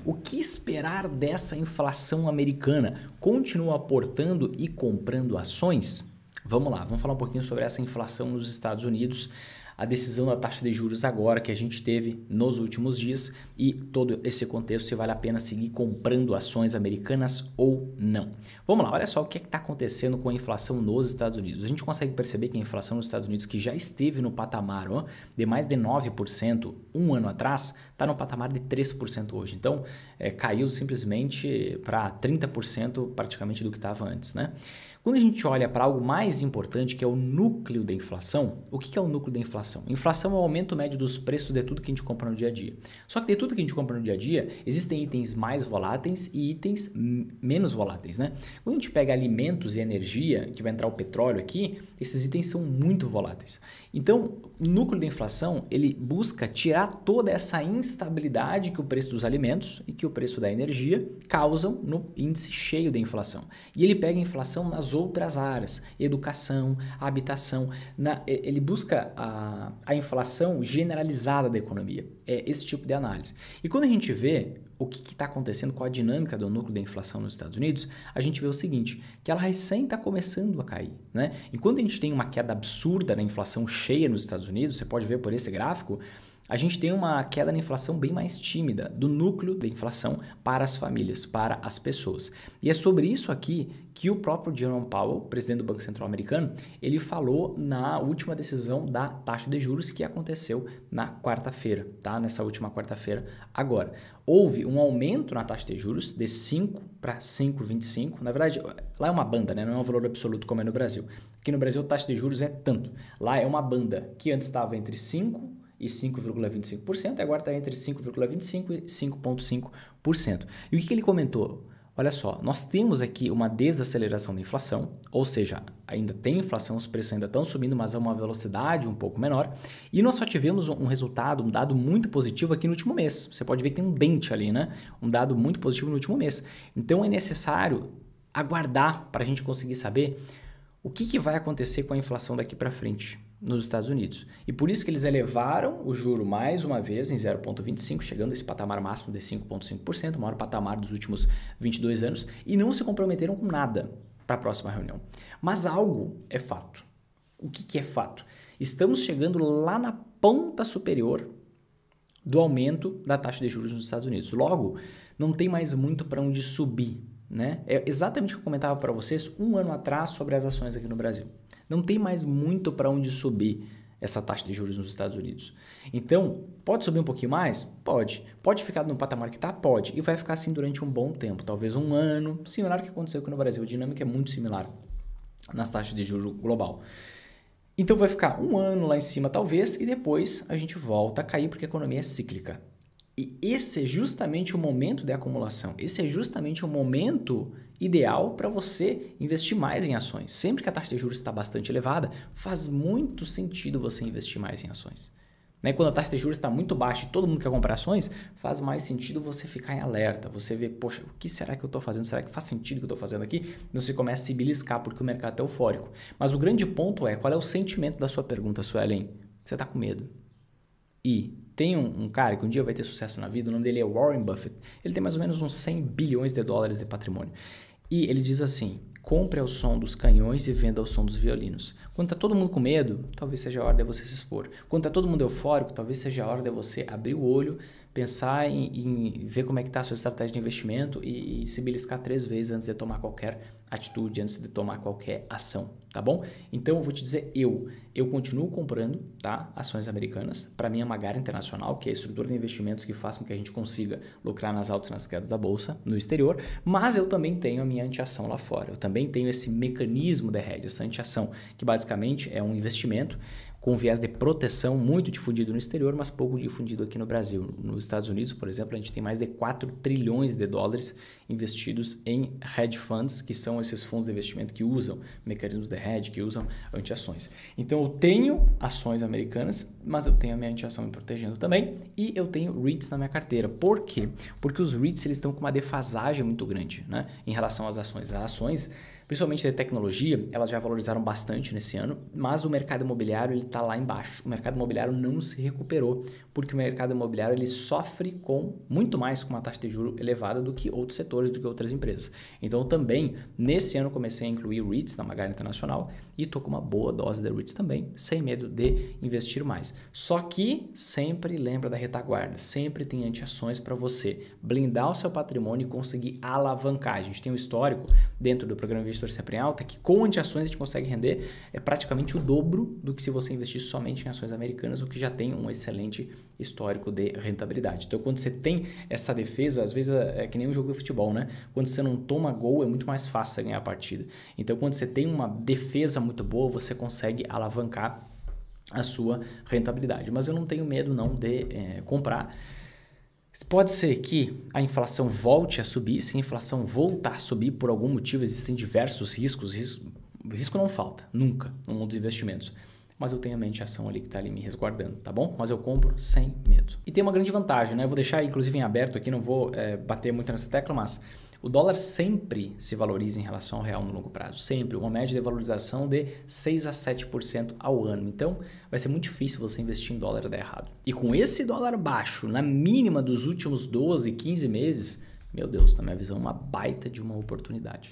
O que esperar dessa inflação americana? Continua aportando e comprando ações? Vamos lá, vamos falar um pouquinho sobre essa inflação nos Estados Unidos, a decisão da taxa de juros agora que a gente teve nos últimos dias e todo esse contexto, se vale a pena seguir comprando ações americanas ou não. Vamos lá, olha só o que está acontecendo com a inflação nos Estados Unidos. A gente consegue perceber que a inflação nos Estados Unidos, que já esteve no patamar de mais de 9% um ano atrás, está no patamar de 3% hoje. Então, caiu simplesmente para 30% praticamente do que estava antes, né? Quando a gente olha para algo mais importante, que é o núcleo da inflação, o que é o núcleo da inflação? Inflação é o aumento médio dos preços de tudo que a gente compra no dia a dia. Só que de tudo que a gente compra no dia a dia, existem itens mais voláteis e itens menos voláteis, né? Quando a gente pega alimentos e energia, que vai entrar o petróleo aqui, esses itens são muito voláteis. Então, o núcleo da inflação, ele busca tirar toda essa instabilidade que o preço dos alimentos e que o preço da energia causam no índice cheio da inflação. E ele pega a inflação nas outras áreas, educação, habitação, ele busca a inflação generalizada da economia. É esse tipo de análise. E quando a gente vê o que está acontecendo com a dinâmica do núcleo da inflação nos Estados Unidos, a gente vê o seguinte, que ela recém está começando a cair, né? Enquanto a gente tem uma queda absurda na inflação cheia nos Estados Unidos, você pode ver por esse gráfico, a gente tem uma queda na inflação bem mais tímida, do núcleo da inflação para as famílias, para as pessoas. E é sobre isso aqui que o próprio Jerome Powell, presidente do Banco Central americano, ele falou na última decisão da taxa de juros que aconteceu na quarta-feira, tá? Nessa última quarta-feira agora. Houve um aumento na taxa de juros de 5 para 5,25. Na verdade, lá é uma banda, né? Não é um valor absoluto como é no Brasil. Aqui no Brasil a taxa de juros é tanto. Lá é uma banda que antes estava entre 5% e 5,25%, agora está entre 5,25% e 5,5%. E o que ele comentou? Olha só, nós temos aqui uma desaceleração da inflação, ou seja, ainda tem inflação, os preços ainda estão subindo, mas a uma velocidade um pouco menor. E nós só tivemos um resultado, um dado muito positivo aqui no último mês. Você pode ver que tem um dente ali, né? Um dado muito positivo no último mês. Então é necessário aguardar para a gente conseguir saber o que vai acontecer com a inflação daqui para frente nos Estados Unidos. E por isso que eles elevaram o juro mais uma vez em 0,25, chegando a esse patamar máximo de 5,5%, o maior patamar dos últimos 22 anos, e não se comprometeram com nada para a próxima reunião. Mas algo é fato. O que é fato? Estamos chegando lá na ponta superior do aumento da taxa de juros nos Estados Unidos. Logo, não tem mais muito para onde subir, né? É exatamente o que eu comentava para vocês um ano atrás sobre as ações aqui no Brasil. Não tem mais muito para onde subir essa taxa de juros nos Estados Unidos. Então, pode subir um pouquinho mais? Pode. Pode ficar no patamar que está? Pode. E vai ficar assim durante um bom tempo, talvez um ano, similar ao que aconteceu aqui no Brasil. A dinâmica é muito similar nas taxas de juros global. Então, vai ficar um ano lá em cima, talvez, e depois a gente volta a cair porque a economia é cíclica. E esse é justamente o momento de acumulação. Esse é justamente o momento ideal para você investir mais em ações. Sempre que a taxa de juros está bastante elevada, faz muito sentido você investir mais em ações. Né? Quando a taxa de juros está muito baixa e todo mundo quer comprar ações, faz mais sentido você ficar em alerta. Você vê, poxa, o que será que eu estou fazendo? Será que faz sentido o que eu estou fazendo aqui? E você começa a se beliscar porque o mercado está eufórico. Mas o grande ponto é, qual é o sentimento da sua pergunta, Suelen? Você está com medo. E tem um cara que um dia vai ter sucesso na vida, o nome dele é Warren Buffett. Ele tem mais ou menos uns 100 bilhões de dólares de patrimônio. E ele diz assim, compre ao som dos canhões e venda ao som dos violinos. Quando está todo mundo com medo, talvez seja a hora de você se expor. Quando está todo mundo eufórico, talvez seja a hora de você abrir o olho, pensar em ver como é que está a sua estratégia de investimento e se beliscar 3 vezes antes de tomar qualquer atitude, antes de tomar qualquer ação, tá bom? Então eu vou te dizer, eu continuo comprando, tá, ações americanas. Para mim é uma Magara Internacional, que é a estrutura de investimentos que faz com que a gente consiga lucrar nas altas e nas quedas da bolsa no exterior, mas eu também tenho a minha antiação lá fora. Eu também tenho esse mecanismo de hedge, essa antiação, que basicamente é um investimento com viés de proteção muito difundido no exterior, mas pouco difundido aqui no Brasil. Nos Estados Unidos, por exemplo, a gente tem mais de 4 trilhões de dólares investidos em hedge funds, que são esses fundos de investimento que usam mecanismos de hedge, que usam antiações. Então eu tenho ações americanas, mas eu tenho a minha antiação me protegendo também, e eu tenho REITs na minha carteira. Por quê? Porque os REITs eles estão com uma defasagem muito grande, né, em relação às ações. As ações, principalmente de tecnologia, elas já valorizaram bastante nesse ano, mas o mercado imobiliário está lá embaixo. O mercado imobiliário não se recuperou, porque o mercado imobiliário ele sofre muito mais com uma taxa de juros elevada do que outros setores, do que outras empresas. Então também, nesse ano, comecei a incluir REITs na Magari Internacional e estou com uma boa dose de REITs também, sem medo de investir mais. Só que sempre lembra da retaguarda, sempre tem anti-ações para você blindar o seu patrimônio e conseguir alavancar. A gente tem um histórico dentro do programa Investidor Sempre em Alta que com anti-ações a gente consegue render praticamente o dobro do que se você investisse somente em ações americanas, o que já tem um excelente histórico de rentabilidade. Então quando você tem essa defesa, às vezes é que nem um jogo de futebol, né? Quando você não toma gol é muito mais fácil você ganhar a partida. Então quando você tem uma defesa muito boa, você consegue alavancar a sua rentabilidade. Mas eu não tenho medo não de comprar. Pode ser que a inflação volte a subir. Se a inflação voltar a subir por algum motivo, existem diversos riscos. Risco não falta, nunca, no mundo dos investimentos. Mas eu tenho a mente ação ali que está ali me resguardando, tá bom? Mas eu compro sem medo. E tem uma grande vantagem, né? Eu vou deixar inclusive em aberto aqui, não vou bater muito nessa tecla, mas o dólar sempre se valoriza em relação ao real no longo prazo. Sempre. Uma média de valorização de 6 a 7% ao ano. Então, vai ser muito difícil você investir em dólar e dar errado. E com esse dólar baixo, na mínima dos últimos 12, 15 meses, meu Deus, na minha visão, uma baita de uma oportunidade.